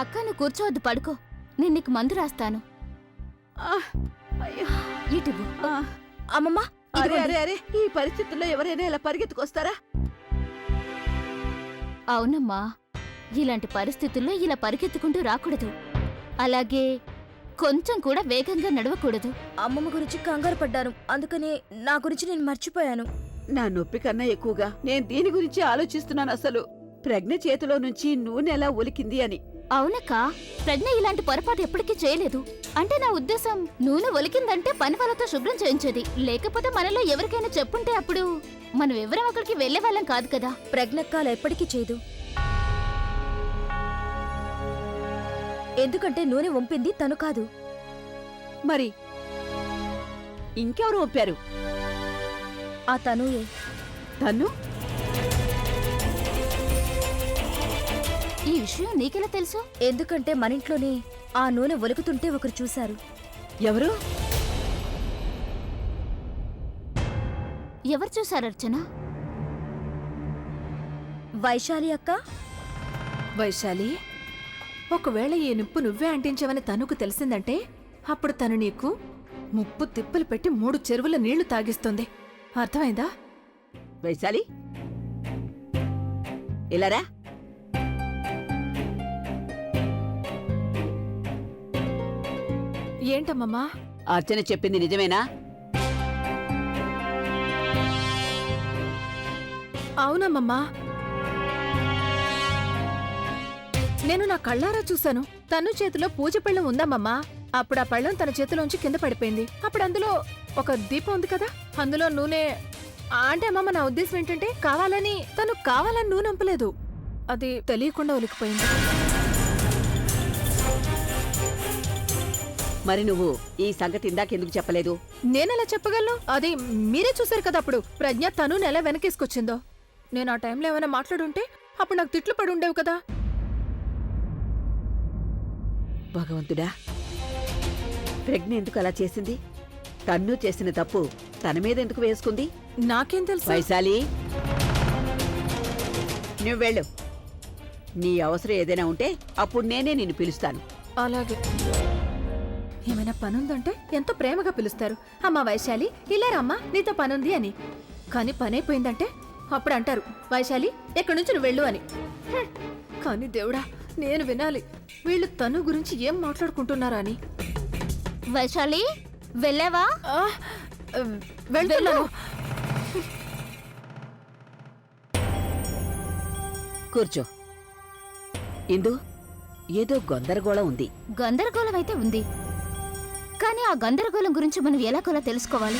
అక్క నువ్వు కూర్చోవద్దు, పడుకో. నేను నీకు మందు రాస్తాను. అయ్యో. ఇటువు. అమ్మమ్మ, అరే అరే అరే, ఈ పరిస్థితుల్లో ఎవరైనా ఇలా పరిగెత్తుకొస్తారా? అవునమ్మా, ఇలాంటి పరిస్థితుల్లో ఇలా పరిగెత్తుకుంటూ రాకూడదు. అలాగే కొంచెం కూడా వేగంగా నడవకూడదు. అమ్మమ్మ గురించి కంగారు పడ్డాను, అందుకని నా గురించి నేను మర్చిపోయాను. నా నొప్పి కన్నా ఎక్కువగా నేను దీని గురించి ఆలోచిస్తున్నాను. అసలు ప్రజ్ఞ చేతిలో నుంచి నూనె ఎలా ఒలికింది అని. అవునక్క, ప్రజ్ఞ ఇలాంటి పొరపాటు ఎప్పటికీ చేయలేదు. అంటే నా ఉద్దేశం, నూనె ఒలికిందంటే పని వాళ్ళతో శుభ్రం చేయించేది. లేకపోతే మనలో ఎవరికైనా చెప్పుంటే అప్పుడు మనం ఎవరం అక్కడికి వెళ్లే వాళ్ళం కాదు కదా. ప్రజ్ఞక్కాల ఎప్పటికీ చేయదు, ఎందుకంటే నూనె వంపింది తను కాదు. మరి ఇంకెవరు ఒప్పారు? ఆ తనుయే. తను ఈ విషయం నీకెలా తెలుసు? ఎందుకంటే మనింట్లోనే ఆ నూనె ఒలుకుతుంటే ఒకరు చూశారు. ఎవరు? ఎవరు చూశారు అర్చన? వైశాలి అక్క. వైశాలి, ఒకవేళ ఈ నిప్పు నువ్వే అంటించావని తనుకు తెలిసిందంటే అప్పుడు తను నీకు ముప్పు తిప్పలు పెట్టి 3 చెరువుల నీళ్లు తాగిస్తుంది. అర్థమైందా? వైశాలి, ఇలారా. ఏంటమ్మమ్మా? అర్చన చెప్పింది నిజమేనా? అవునమ్మమ్మా, నేను నా కళ్ళారా చూశాను. తను చేతిలో పూజ పళ్ళం ఉందమ్మమ్మా. అప్పుడు ఆ పళ్ళం తన చేతిలోంచి కింద పడిపోయింది. అప్పుడు అందులో ఒక దీపం ఉంది కదా, అందులో నూనె. అంటే అమ్మమ్మ, నా ఉద్దేశం ఏంటంటే తను కావాలని నూనె అంపలేదు, అది తెలియకుండా ఒలికిపోయింది. మరి నువ్వు ఈ సంగతి ఇందాకెందుకు చెప్పలేదు? నేనెలా చెప్పగలను? అది మీరే చూశారు కదా అప్పుడు ప్రజ్ఞ తను నెల వెనకేసుకొచ్చిందో. నేను ఆ టైంలో ఏమైనా మాట్లాడుంటే అప్పుడు నాకు తిట్లు పడి ఉండేవి కదా. భగవంతుడా, ప్రజ్ఞ ఎందుకు అలా చేసింది? తన్ను చేసిన తప్పు తన మీద ఎందుకు వేసుకుంది? నాకేం తెలుసు? వైశాలి, నువ్వు వెళ్ళు. నీ అవసరం ఏదైనా ఉంటే అప్పుడు నేనే నిన్ను పిలుస్తాను. అలాగే. ఏమైనా పనుందంటే ఎంతో ప్రేమగా పిలుస్తారు. అమ్మా వైశాలి, ఇలా రమ్మా, నీతో పనుంది అని. కానీ పనైపోయిందంటే అప్పుడు అంటారు, వైశాలి ఎక్కడి నుంచి నువ్వు వెళ్ళు అని. కానీ దేవుడా, నేను వినాలి వీళ్ళు తను గురించి ఏం మాట్లాడుకుంటున్నారా అని. వైశాలి, వెళ్ళావా? వెళ్తున్నాను. కూర్చో. ఇందు, ఏదో గందరగోళం ఉంది. గందరగోళం అయితే ఉంది, కానీ ఆ గందరగోళం గురించి మనం ఎలాగోలా తెలుసుకోవాలి.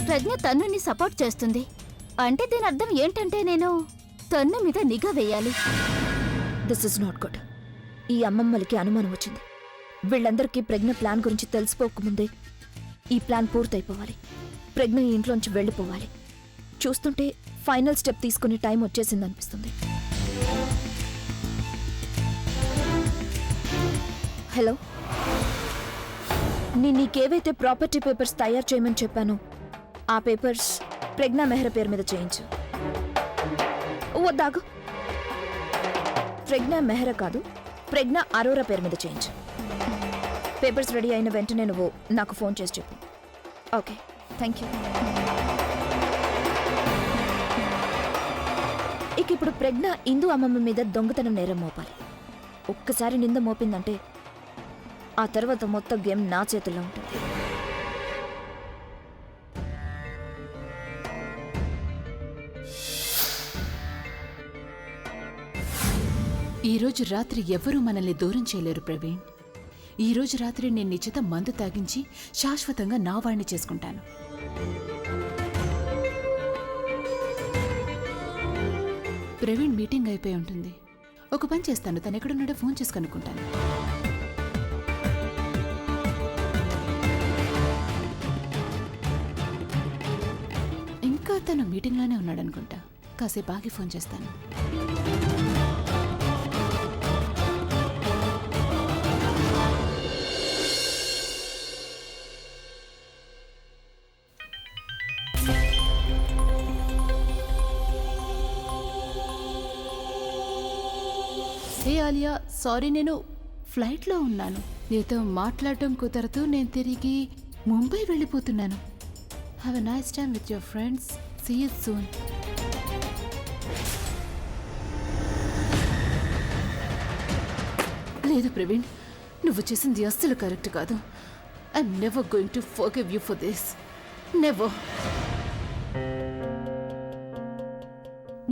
ప్రజ్ఞ తన్నుని సపోర్ట్ చేస్తుంది అంటే దీని అర్థం ఏంటంటే నేను తన్ను మీద నిఘా వేయాలి. This is not good. ఈ అమ్మమ్మలకి అనుమానం వచ్చింది. వీళ్ళందరికీ ప్రజ్ఞ ప్లాన్ గురించి తెలిసిపోకముందే ఈ ప్లాన్ పూర్తయిపోవాలి. ప్రజ్ఞ ఈ ఇంట్లోంచి వెళ్ళిపోవాలి. చూస్తుంటే ఫైనల్ స్టెప్ తీసుకునే టైం వచ్చేసిందనిపిస్తుంది. హలో, నేను నీకేవైతే ప్రాపర్టీ పేపర్స్ తయారు చేయమని చెప్పానో ఆ పేపర్స్ ప్రజ్ఞ మెహ్రా పేరు మీద చేయించు. వద్దాగు, ప్రజ్ఞ మెహ్రా కాదు, ప్రజ్ఞ అరోరా పేరు మీద చేయించు. పేపర్స్ రెడీ అయిన వెంటనే నువ్వు నాకు ఫోన్ చేసి చెప్పు. Okay, thank you. ఇక ఇప్పుడు ప్రజ్ఞ ఇందు అమ్మమ్మ మీద దొంగతనం నేరం మోపాలి. ఒక్కసారి నింద మోపిందంటే ఆ తర్వాత మొత్తం గేమ్ నా చేతుల్లో ఉంటుంది. ఈరోజు రాత్రి ఎవరూ మనల్ని దూరం చేయలేరు ప్రవీణ్. ఈరోజు రాత్రి నేను నీ చేత మందు తాగించి శాశ్వతంగా నా వాణ్ణి చేసుకుంటాను. ప్రవీణ్ మీటింగ్ అయిపోయి ఉంటుంది. ఒక పని చేస్తాను, తను ఎక్కడున్నాడో ఫోన్ చేసి కనుక్కుంటాను. ఇంకా తను మీటింగ్లోనే ఉన్నాడనుకుంటా. కాసేపు ఆగి ఫోన్ చేస్తాను. ఆలియా, సారీ, నేను ఫ్లైట్లో ఉన్నాను. నీతో మాట్లాడటం కుదరదు. నేను తిరిగి ముంబై వెళ్ళిపోతున్నాను. Have a nice time with your friends. See you soon. లేదు ప్రవీణ్, నువ్వు చేసింది అస్సలు కరెక్ట్ కాదు. I'm never going to forgive you for this. Never.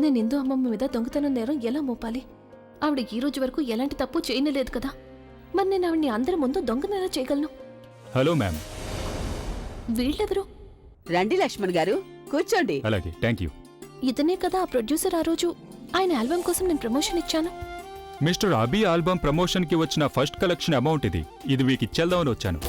నేను ఇందు అమ్మమ్మ మీద దొంగతనం నేరం ఎలా మోపాలి? ఆవిడ ఈ రోజు వరకు ఎలాంటి తప్పు చేయలేదు కదా. మరి నేను ఆవిడ్ని అందరి ముందు దొంగతనం చేయగలను. Hello ma'am. వీళ్ళెవరు? రండి లక్ష్మణ్ గారు, కూర్చోండి. అలాగే, థ్యాంక్ యూ. ఇతనే కదా ఆ ప్రొడ్యూసర్. ఆ రోజు ఆయన ఆల్బమ్ కోసం నేను ప్రమోషన్ ఇచ్చాను. మిస్టర్ అభి ఆల్బమ్ ప్రమోషన్కి వచ్చిన ఫస్ట్ కలెక్షన్ అమౌంట్ ఇది. ఇది మీకు ఇచ్చేద్దామని వచ్చాను.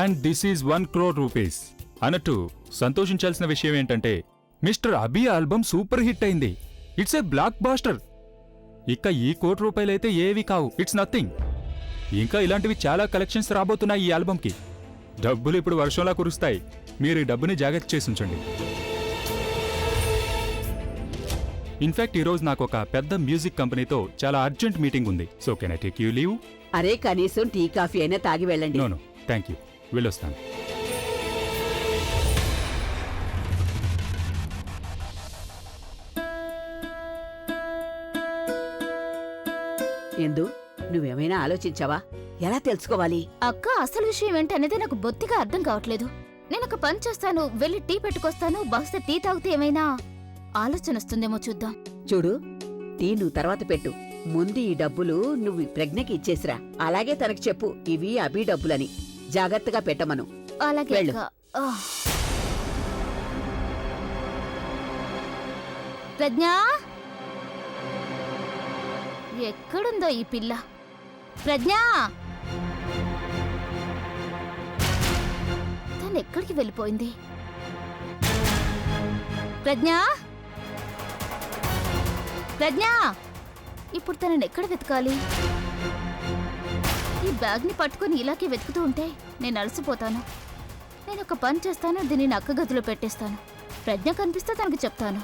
And this is 1 crore rupees. అన్నట్టు సంతోషించాల్సిన విషయం ఏంటంటే mister Abhi album super hit అయింది. It's a blockbuster. ఇక ఈ ₹1 అయితే ఏవి కావు. It's nothing. ఇంకా ఇలాంటివి చాలా కలెక్షన్స్ రాబోతున్నాయి ఈ ఆల్బమ్కి. డబ్బులు ఇప్పుడు వర్షంలా కురుస్తాయి. మీరు ఈ డబ్బుని జాగ్రత్త చేసి ఉంచండి. ఇన్ఫాక్ట్ ఈరోజు నాకు ఒక పెద్ద మ్యూజిక్ కంపెనీతో చాలా అర్జెంట్ మీటింగ్ ఉంది. So can I take you leave? అరే, కనీసం టీ కాఫీ అయినా తాగి వెళ్ళండి. No, thank you. వెళ్ళొస్తాను. ఎందు, నువ్వేమైనా ఆలోచించావా? ఎలా తెలుసుకోవాలి? అక్క, అసలు విషయం ఏంటనేది నాకు బొత్తిగా అర్థం కావట్లేదు. నేను ఒక పని చేస్తాను, వెళ్ళి టీ పెట్టుకొస్తాను. బహుశా టీ తాగితే ఏమైనా ఆలోచన వస్తుందేమో చూద్దాం. చూడు, టీ నువ్వు తర్వాత పెట్టు. ముందు ఈ డబ్బులు నువ్వు ప్రజ్ఞకి ఇచ్చేసిరా. అలాగే తనకు చెప్పు, ఇవి అభి డబ్బులని. జాగ్రత్తగా పెట్టమను. అలాగే వెళ్ళు. అక్క. ప్రజ్ఞ, ఎక్కడుందో ఈ పిల్ల? ప్రజ్ఞ, తను ఎక్కడికి వెళ్ళిపోయింది? ప్రజ్ఞ, ప్రజ్ఞ, ఇప్పుడు తనని ఎక్కడ వెతకాలి? ఈ బ్యాగ్ని పట్టుకొని ఇలాగే వెతుకుతూ ఉంటే నేను అలసిపోతాను. నేను ఒక పని చేస్తాను, దీన్ని అక్క గదిలో పెట్టేస్తాను. ప్రజ్ఞ కనిపిస్తే తనకు చెప్తాను.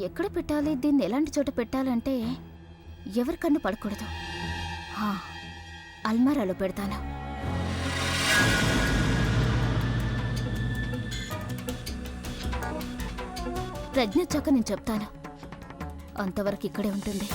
ఎక్కడ పెట్టాలి? దీన్ని ఎలాంటి చోట పెట్టాలంటే ఎవరి కన్ను పడకూడదు. అల్మారాలో పెడతాను. ప్రజ్ఞ వచ్చాక నేను చెప్తాను. అంతవరకు ఇక్కడే ఉంటుంది.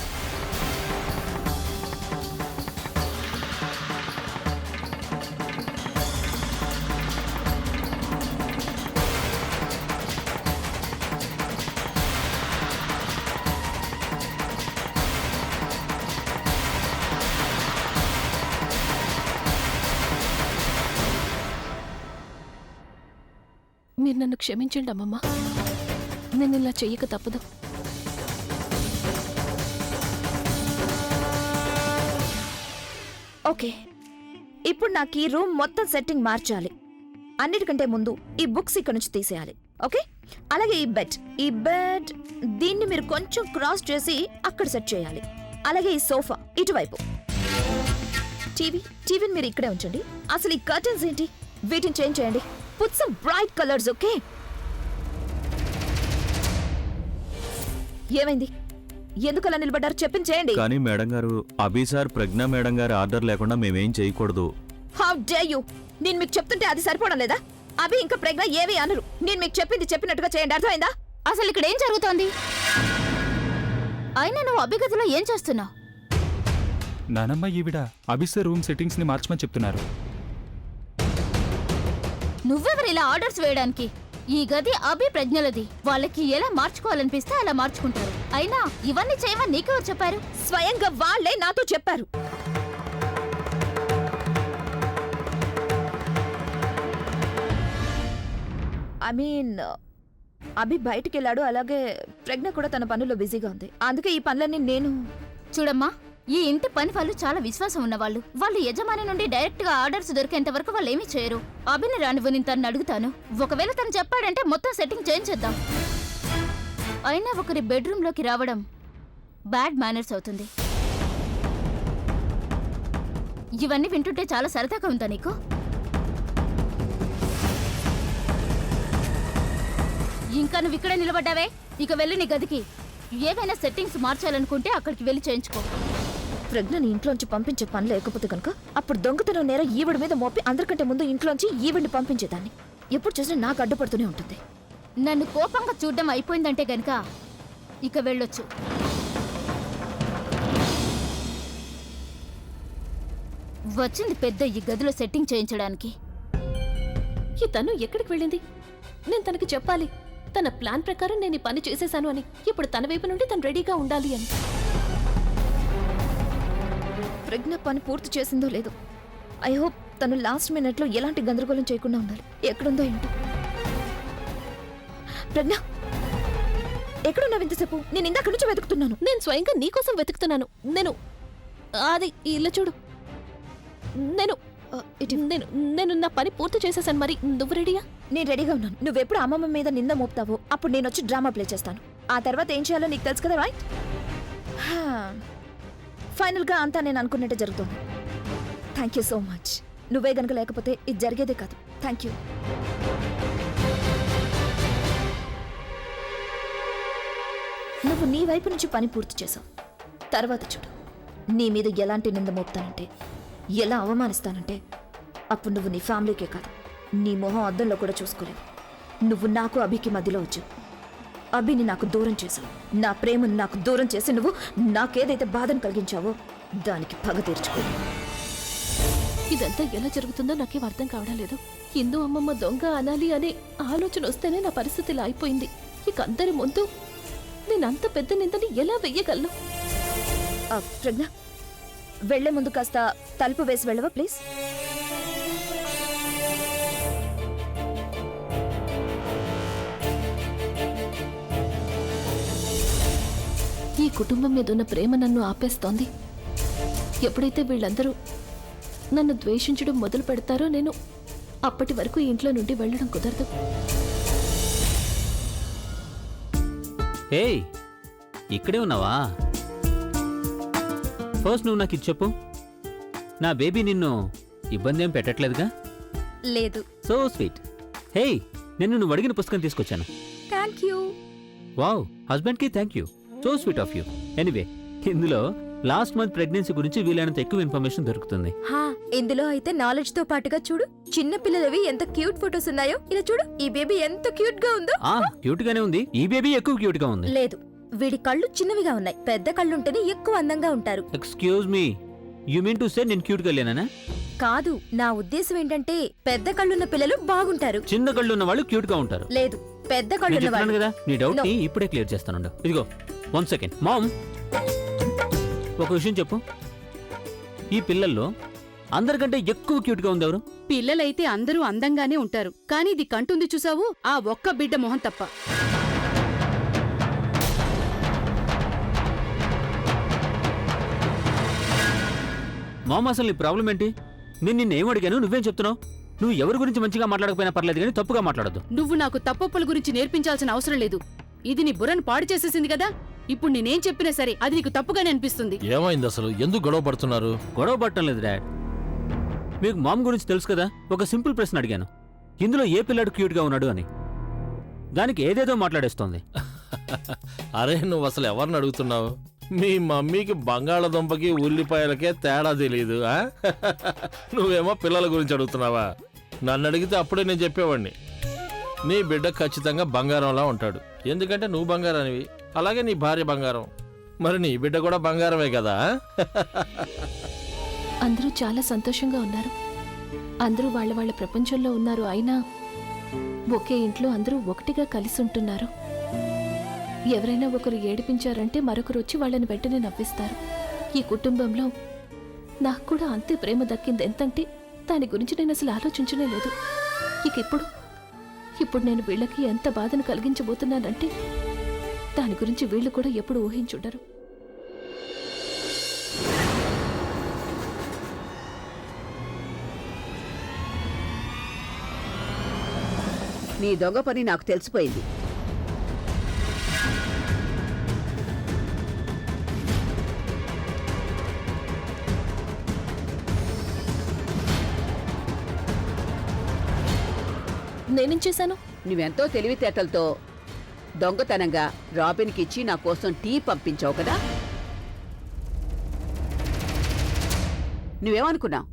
మీరు నన్ను క్షమించండి అమ్మమ్మ. నేను ఇలా చెయ్యక తప్పదు. ఓకే, ఇప్పుడు నాకు ఈ రూమ్ మొత్తం సెట్టింగ్ మార్చాలి. అన్నిటికంటే ముందు ఈ బుక్స్ ఇక్కడ నుంచి తీసేయాలి. ఓకే, అలాగే ఈ బెడ్ దీన్ని మీరు కొంచెం క్రాస్ చేసి అక్కడ సెట్ చేయాలి. అలాగే ఈ సోఫా ఇటువైపు. టీవీని మీరు ఇక్కడే ఉంచండి. అసలు ఈ కర్టన్స్ ఏంటి? వీటిని చేంజ్ చేయండి. Put some bright colors, okay? ఏమైంది? ఎందుకలా నిలబడ్డారు? చెప్పింది చేయండి. కానీ మేడం గారు, అభి సార్ ప్రజ్ఞ మేడం గారి ఆర్డర్ లేకుండా మేమేం చేయకూడదు. How dare you? నేను మీకు చెప్తుంటే అది సరిపోవడం లేదా? అభి ఇంకా ప్రజ్ఞ ఏవి అనరు. నేను మీకు చెప్పింది చెప్పినట్టుగా చేయండి. అర్థమైందా? అసలు ఇక్కడ ఏం జరుగుతోంది? అయినా నువ్వు అభిగతిలో ఏం చేస్తున్నావు? నానమ్మ, ఈవిడ అభిసర్ రూమ్ సెట్టింగ్స్ ని మార్చమని చెప్తున్నారు. నువ్వెవరు ఇలా ఆర్డర్స్ వేయడానికి? ఈ గది అభి ప్రజ్ఞలది. వాళ్ళకి ఎలా మార్చుకోవాలనిపిస్తే అలా మార్చుకుంటారు. అయినా ఇవన్నీ చేయమని నీకెవరు చెప్పారు? స్వయంగా వాళ్ళే నాతో చెప్పారు. అభి బయటికి వెళ్ళాడు. అలాగే ప్రజ్ఞ కూడా తన పనుల్లో బిజీగా ఉంది. అందుకే ఈ పనులన్నీ నేను. చూడమ్మా, ఈ ఇంటి పని వాళ్ళు చాలా విశ్వాసం ఉన్నవాళ్ళు. వాళ్ళు యజమాని నుండి డైరెక్ట్ గా ఆర్డర్స్ దొరికేంత వరకు వాళ్ళు ఏమీ చేయరు. అభిని రానివ్వు, నేను తను అడుగుతాను. ఒకవేళ తను చెప్పాడంటే మొత్తం సెట్టింగ్ చేంజ్ చేద్దాం. అయినా ఒకరి బెడ్రూమ్ లోకి రావడం బ్యాడ్ మేనర్స్ అవుతుంది. ఇవన్నీ వింటుంటే చాలా సరదాగా ఉందా నీకు? ఇంకా నువ్వు ఇక్కడే నిలబడ్డావే, ఇక వెళ్ళి నీ గదికి. ఏవైనా సెట్టింగ్స్ మార్చాలనుకుంటే అక్కడికి వెళ్ళి చేయించుకో. ప్రజ్ఞని ఇంట్లోంచి పంపించే పని లేకపోతే కనుక అప్పుడు దొంగతనం నేర ఈవిడ మీద మోపి అందరికంటే ముందు ఇంట్లోంచి ఈవిడ్ని పంపించేదాన్ని. ఎప్పుడు చూసినా నాకు అడ్డుపడుతూనే ఉంటుంది. నన్ను కోపంగా చూడడం అయిపోయిందంటే గనక ఇక వెళ్ళొచ్చు. వచ్చింది పెద్ద ఈ గదిలో సెట్టింగ్ చేయించడానికి. ఈ తను ఎక్కడికి వెళ్ళింది? నేను తనకి చెప్పాలి, తన ప్లాన్ ప్రకారం నేను ఈ పని చేసేశాను అని. ఇప్పుడు తన వైపు నుండి తను రెడీగా ఉండాలి అని. ప్రజ్ఞ పని పూర్తి చేసిందో లేదో. ఐ హోప్ తను లాస్ట్ మినిట్లో ఎలాంటి గందరగోళం చేయకుండా ఉండాలి. ఎక్కడుందో ఏంటో. ప్రజ్ఞ, ఎక్కడున్నావు ఇంతసేపు? నేను ఇందాక నుంచి వెతుకుతున్నాను. నేను స్వయంగా నీకోసం వెతుకుతున్నాను. అది ఇల్లు చూడు. నేను నేను నా పని పూర్తి చేసేసాను. మరి నువ్వు రెడీయా? నేను రెడీగా ఉన్నాను. నువ్వెప్పుడు అమ్మమ్మ మీద నింద మోపుతావో అప్పుడు నేను వచ్చి డ్రామా ప్లే చేస్తాను. ఆ తర్వాత ఏం చేయాలో నీకు తెలుసు కదా, రైట్? ఫైనల్గా అంతా నేను అనుకున్నట్టే జరుగుతుంది. Thank you so much. నువ్వే గనుక లేకపోతే ఇది జరిగేదే కాదు. Thank you. నువ్వు నీ వైపు నుంచి పని పూర్తి చేసావు. తర్వాత చూడు, నీ మీద ఎలాంటి నింద మోపుతానంటే, ఎలా అవమానిస్తానంటే అప్పుడు నువ్వు నీ ఫ్యామిలీకే కాదు, నీ మొహం అద్దంలో కూడా చూసుకోలేవు. నువ్వు నాకు అభికి మధ్యలో వచ్చావు. అభిని నాకు దూరం చేశావు. నా ప్రేమను నాకు దూరం చేసి నువ్వు నాకేదైతే బాధను కలిగించావో దానికి పగ తీర్చుకో. ఇదంతా ఎలా జరుగుతుందో నాకేం అర్థం కావడం లేదు. హిందూ అమ్మమ్మ దొంగ అనాలి అనే ఆలోచన వస్తేనే నా పరిస్థితి ఇలా అయిపోయింది. ఇక అందరి ముందు నేనంత పెద్ద నిందని ఎలా వెయ్యగలను? ప్రజ్ఞ, వెళ్లే ముందు కాస్త తలుపు వేసి వెళ్ళవా ప్లీజ్? ఈ కుటుంబం మీద ఉన్న ప్రేమ నన్ను ఆపేస్తోంది. ఎప్పుడైతే వీళ్ళందరూ నన్ను ద్వేషించడం మొదలు పెడతారో నేను అప్పటి వరకు ఇంట్లో నుండి వెళ్ళడం కుదరదు. ఏయ్, ఇక్కడే ఉన్నావా? ఫస్ట్ నువ్వు నాకు ఇది చెప్పు, నా బేబీ నిన్ను ఇబ్బంది ఏం పెట్టట్లేదుగా? లేదు. So sweet. హేయ్, నేను నువ్వు అడిగిన పుస్తకం తీసుకొచ్చాను. Thank you. వావ్, హస్బెండ్కి thank you. So sweet of you. Anyway, ఇందులో లాస్ట్ మంత్ ప్రెగ్నెన్సీ గురించి వీలైనంత ఎక్కువ ఇన్ఫర్మేషన్ దొరుకుతుంది. ఇందులో అయితే నాలెడ్జ్ తో పాటుగా చూడు, చిన్న పిల్లలవి ఎంత క్యూట్ ఫోటోస్ ఉన్నాయో. ఇలా చూడు, ఈ బేబీ ఎంత క్యూట్ గా ఉందో. క్యూట్ గానే ఉంది. ఈ బేబీ ఎక్కువ క్యూట్ గా ఉంది. లేదు, వీడి కళ్ళు చిన్నవిగా ఉన్నాయి. పెద్ద కళ్ళుంటేనే ఎక్కువ అందంగా ఉంటారు. Excuse me, you mean to say నేను క్యూట్ గా లేనా? కాదు, నా ఉద్దేశం ఏంటంటే పెద్ద కళ్ళున్న పిల్లలు బాగుంటారు. చిన్న కళ్ళు ఉన్న వాళ్ళు క్యూట్ గా ఉంటారు. లేదు, పెద్ద నేను కళ్ళున్న చెప్తున్నాను వాళ్ళు. కదా, నీ డౌట్ No. ని ఇప్పుడే క్లియర్ చేస్తాను. ఇదిగో 1 సెకండ్. మామ్, ఒక విషయం చెప్పు, ఈ పిల్లల్లో అందరికంటే ఎక్కువ క్యూట్ గా ఉంది ఎవరు? పిల్లలైతే అందరూ అందంగానే ఉంటారు, కానీ ఇది కంటుంది చూసావు, ఆ ఒక్క బిడ్డ మొహం తప్ప. మామ, అసలు నీ ప్రాబ్లం ఏంటి? నేను నిన్నేం అడిగాను, నువ్వేం చెప్తున్నావు? నువ్వు ఎవరి గురించి మంచిగా మాట్లాడకపోయినా పర్లేదు, కానీ తప్పుగా మాట్లాడద్దు. నువ్వు నాకు తప్పొప్పుల గురించి నేర్పించాల్సిన అవసరం లేదు. ఇది నీ బుర్రను పాడు చేసేసింది కదా. ఇప్పుడు నేనేం చెప్పినా సరే అది నీకు తప్పుగానే అనిపిస్తుంది. ఏమైంది అసలు? ఎందుకు గొడవ పడుతున్నారు? గొడవ పట్టడం లేదు డాడ్. మీకు మామ్ గురించి తెలుసు కదా, ఒక సింపుల్ ప్రశ్న అడిగాను, ఇందులో ఏ పిల్లాడు క్యూట్ గా ఉన్నాడు అని. దానికి ఏదేదో మాట్లాడేస్తోంది. అరే, నువ్వు అసలు ఎవరిని అడుగుతున్నావు? మీ మమ్మీకి బంగాళదుంపకి ఉల్లిపాయలకే తేడా తెలీదు. నువ్వేమో పిల్లల గురించి అడుగుతున్నావా? నన్ను అడిగితే అప్పుడే నేను చెప్పేవాడిని, నీ బిడ్డ ఖచ్చితంగా బంగారంలా ఉంటాడు. ఎందుకంటే నువ్వు బంగారానివి, అలాగే నీ భార్య బంగారం. మరి నీ బిడ్డ కూడా బంగారమే కదా. అందరూ చాలా సంతోషంగా ఉన్నారు. అందరూ వాళ్ళ వాళ్ళ ప్రపంచంలో ఉన్నారు. అయినా ఒకే ఇంట్లో అందరూ ఒకటిగా కలిసి ఉంటున్నారు. ఎవరైనా ఒకరు ఏడిపించారంటే మరొకరు వచ్చి వాళ్ళని వెంటనే నవ్విస్తారు. ఈ కుటుంబంలో నాకు కూడా అంతే ప్రేమ దక్కింది. ఎంతంటే దాని గురించి నేను అసలు ఆలోచించనే లేదు. ఇక ఇప్పుడు నేను వీళ్ళకి ఎంత బాధను కలిగించబోతున్నానంటే దాని గురించి వీళ్ళు కూడా ఎప్పుడు ఊహించుండరు. నీ దొంగ పని నాకు తెలిసిపోయింది. నేనేం చేశాను? నువ్వెంతో తెలివితేటలతో దొంగతనంగా రాబిన్కిచ్చి నా కోసం టీ పంపించావు కదా. నువ్వేమనుకున్నావు?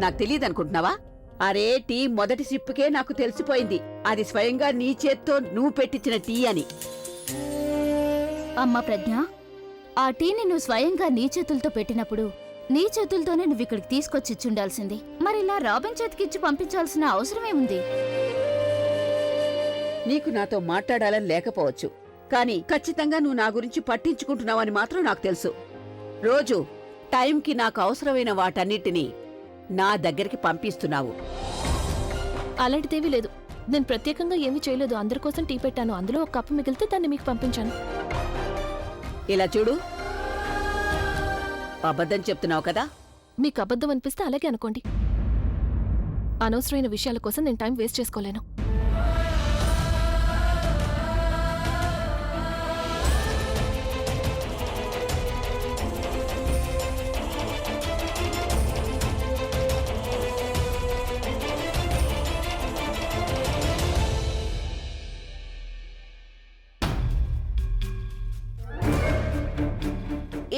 నాకు తెలియదనుకుంటున్నావా? అరే, టీ మొదటి సిప్పుకే నాకు తెలిసిపోయింది అది స్వయంగా నీ చేత్తో నువ్వు పెట్టించిన టీ అని. అమ్మా ప్రజ్ఞ, ఆ టీని నువ్వు స్వయంగా నీ చేతులతో పెట్టినప్పుడు నీ చేతులతోనే నువ్వు ఇక్కడికి తీసుకొచ్చిచ్చుండాల్సింది. మరి ఇలా రాబిన్ చేతికిచ్చి పంపించాల్సిన అవసరమేముంది? నీకు నాతో మాట్లాడాలని లేకపోవచ్చు, కానీ ఖచ్చితంగా నువ్వు నా గురించి పట్టించుకుంటున్నావని మాత్రం నాకు తెలుసు. రోజు టైంకి నాకు అవసరమైన వాటన్నిటినీ నా దగ్గరికి పంపిస్తున్నావు. అలాంటిదేమీ లేదు. నేను ప్రత్యేకంగా ఏమీ చేయలేదు. అందరి కోసం టీ పెట్టాను. అందులో ఒక కప్పు మిగిలితే దాన్ని మీకు పంపించాను. ఇలా చూడు, అబద్ధం చెప్తున్నావు కదా. మీకు అబద్ధం అనిపిస్తే అలాగే అనుకోండి. అనవసరమైన విషయాల కోసం నేను టైం వేస్ట్ చేసుకోలేను.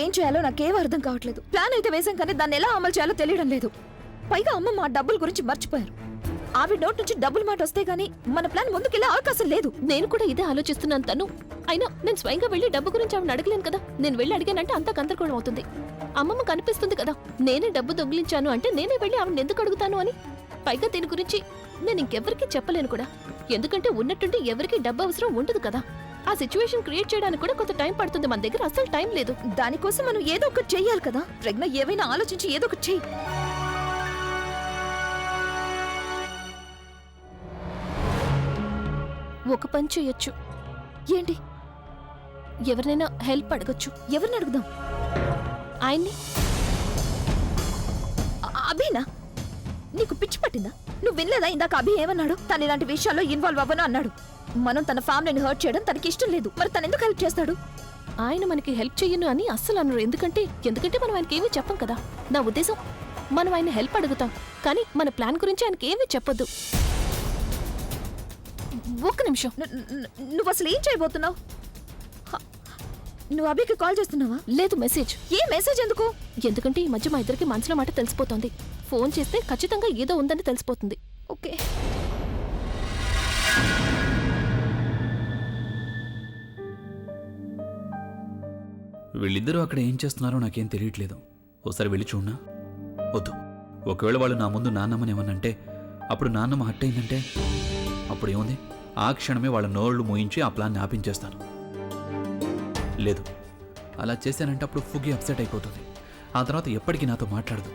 ఏం చేయాలో నాకేం అర్థం కావట్లేదు. ప్లాన్ అయితే వేసాం కానీ దాన్ని ఎలా అమలు చేయాలో తెలియడం లేదు. పైగా అమ్మ మా డబ్బుల గురించి మర్చిపోయారు. ఆవిడ నోట్ నుంచి డబ్బుల మాట వస్తే గానీ మన ప్లాన్ ముందుకెళ్ళే అవకాశం లేదు. నేను కూడా ఇదే ఆలోచిస్తున్నాను. తను అయినా నేను స్వయంగా వెళ్ళి డబ్బు గురించి ఆవిడ అడగలేను కదా. నేను వెళ్ళి అడిగానంటే అంతా గందరగోళం అవుతుంది. అమ్మమ్మ కనిపిస్తుంది కదా, నేనే డబ్బు దొంగిలించాను అంటే నేనే వెళ్ళి ఆవిడ ఎందుకు అడుగుతాను అని. పైగా దీని గురించి నేను ఇంకెవరికీ చెప్పలేను కూడా. ఎందుకంటే ఉన్నట్టుండి ఎవరికీ డబ్బు అవసరం ఉండదు కదా. ఆ సిచ్యువేషన్ క్రియేట్ చేయడానికి కూడా కొంత టైం పడుతుంది. మన దగ్గర అసలు టైం లేదు. దానికోసం మనం ఏదో ఒకటి చెయ్యాలి కదా. ప్రజ్ఞ, ఏవైనా ఆలోచించి ఏదో ఒకటి చెయ్యి. ఒక పని చేయొచ్చు. ఏంటి? ఎవరినైనా హెల్ప్ అడగొచ్చు. ఎవరిని అడుగుదాం? ఆయన్ని. అభినా? నీకు పిచ్చి పట్టిందా? నువ్వు వినలేదా ఇందాక అభి ఏమన్నాడు? తను ఇలాంటి విషయాల్లో ఇన్వాల్వ్ అవ్వను అన్నాడు. మనం తన ఫ్యామిలీని హర్ట్ చేయడం తనకి ఇష్టం లేదు. మరి తను ఎందుకు హెల్ప్ చేస్తాడు? ఆయన మనకి హెల్ప్ చెయ్యను అని అస్సలు అన్నారు. ఎందుకంటే మనం ఆయనకి ఏమీ చెప్పం కదా. నా ఉద్దేశం, మనం ఆయన హెల్ప్ అడుగుతాం కానీ మన ప్లాన్ గురించి ఆయనకి ఏమీ చెప్పొద్దు. ఒక్క నిమిషం. నువ్వు అసలు ఏం చేయబోతున్నావు? నువ్వు అభికి కాల్ చేస్తున్నావా? లేదు, మెసేజ్. ఏ మెసేజ్ ఎందుకు? ఎందుకంటే ఈ మధ్య మా ఇద్దరికి మనసులో మాట తెలిసిపోతుంది. ఫోన్ చేస్తే ఖచ్చితంగా ఏదో ఉందని తెలిసిపోతుంది. ఓకే. వీళ్ళిద్దరూ అక్కడ ఏం చేస్తున్నారో నాకేం తెలియట్లేదు. ఓసారి వెళ్ళి చూడనా? వద్దు. ఒకవేళ వాళ్ళు నా ముందు నాన్నమ్మని ఏమన్నంటే, అప్పుడు నాన్నమ్మ హట్ అయిందంటే అప్పుడు ఏముంది? ఆ క్షణమే వాళ్ళ నోళ్లు మోయించి ఆ ప్లాన్ని ఆపించేస్తాను. లేదు, అలా చేశానంటే అప్పుడు ఫుగి అప్సెట్ అయిపోతుంది. ఆ తర్వాత ఎప్పటికీ నాతో మాట్లాడదు.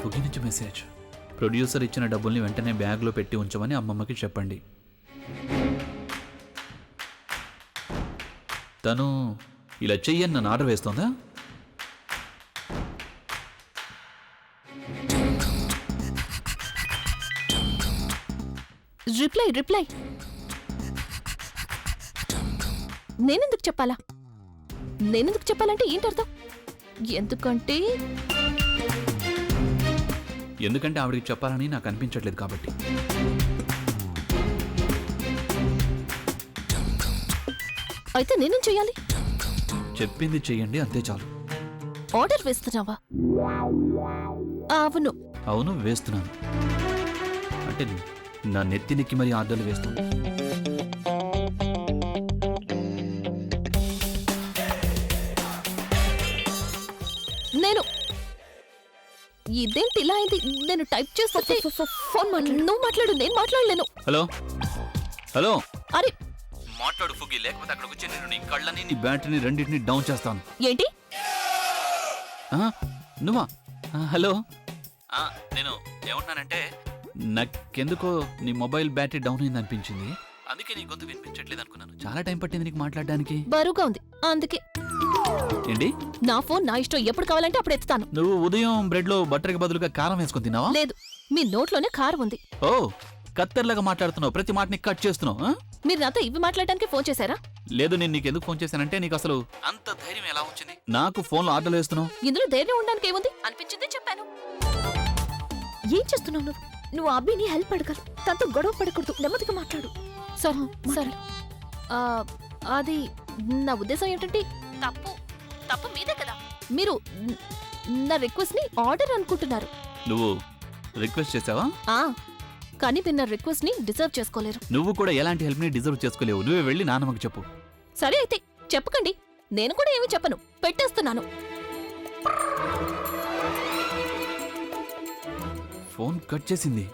ఫుగి నుంచి మెసేజ్. ప్రొడ్యూసర్ ఇచ్చిన డబ్బుల్ని వెంటనే బ్యాగ్లో పెట్టి ఉంచమని అమ్మమ్మకి చెప్పండి. తను ఇలా చెయ్యని నన్ను ఆర్డర్ వేస్తోందా? రిప్లై. నేనెందుకు చెప్పాలంటే ఏంటర్థం? ఎందుకంటే ఆవిడకి చెప్పాలని నాకు అనిపించట్లేదు కాబట్టి. అయితే నేనేం చెయ్యాలి? చెప్పింది చెయ్యండి, అంతే చాలు. ఆర్డర్ వేస్తున్నావా? అవును, వేస్తున్నాను. అంటే నా నెత్తినికి మరి ఆర్డర్లు వేస్తాను. నేను ఇదేంటి ఇలా అయింది? నేను టైప్ చేస్తే ఫోన్ నువ్వు మాట్లాడు, నేను మాట్లాడలేను. హలో అరే మాట్లాడు ఫుగి, లేకపోతే అక్కడ వచ్చి నేను నీ కళ్ళని నీ బ్యాటరీని రెండింటిని డౌన్ చేస్తాను. ఏంటి? నువ్వా? హలో, నేను ఏమంటున్నానంటే, నాకెందుకో నీ మొబైల్ బ్యాటరీ డౌన్ అయింది అనిపించింది. అందుకే నీ గొంతు వినిపించట్లేదు అనుకున్నాను. చాలా టైం పట్టింది నీకు మాట్లాడడానికి. బరువుగా ఉంది అందుకే. ఏంటి? నా ఫోన్ నా ఇష్టం, ఎప్పుడు కావాలంటే అప్పుడు ఎత్తుతాను. నువ్వు ఉదయం బ్రెడ్ లో బట్టర్కి బదులుగా కారం వేసుకొని తిన్నావా? లేదు, మీ నోట్లోనే కారం ఉంది. ఓ, కత్తెరలాగా మాట్లాడుతున్నావు, ప్రతి మాటని కట్ చేస్తున్నావు. మీరు నాతో ఇవి మాట్లాడడానికి ఫోన్ చేశారా? లేదు, నేను నీకు ఎందుకు ఫోన్ చేశానంటే, నీకు అసలు అంత ధైర్యం ఎలా వచ్చింది నాకు ఫోన్లో ఆర్డర్లు వేస్తున్నావు? ఇందులో ధైర్యం ఉండడానికి ఏముంది? అనిపించింది చెప్పాను. ఏం చేస్తున్నావు నువ్వు? నువ్వు అభిని హెల్ప్ అడగాలి, తనతో గొడవ పడకూడదు, నెమ్మదిగా మాట్లాడు. సరే సరే ఆ, అది నా ఉద్దేశం ఏంటంటే తప్పు తప్పు మీదే కదా. మీరు నా రిక్వెస్ట్ ని ఆర్డర్ అనుకుంటున్నారు. నువ్వు రిక్వెస్ట్ చేసావా? ఆ కానీ మీరు నా రిక్వెస్ట్ ని డిజర్వ్ చేసుకోలేరు. నువ్వు కూడా ఎలాంటి హెల్ప్ని డిజర్వ్ చేసుకోలేవు. నువ్వే వెళ్ళి నాన్నమ్మకి చెప్పు. సరే అయితే చెప్పకండి, నేను కూడా ఏమీ చెప్పను, పెట్టేస్తున్నాను. ఫోన్ కట్ చేసింది.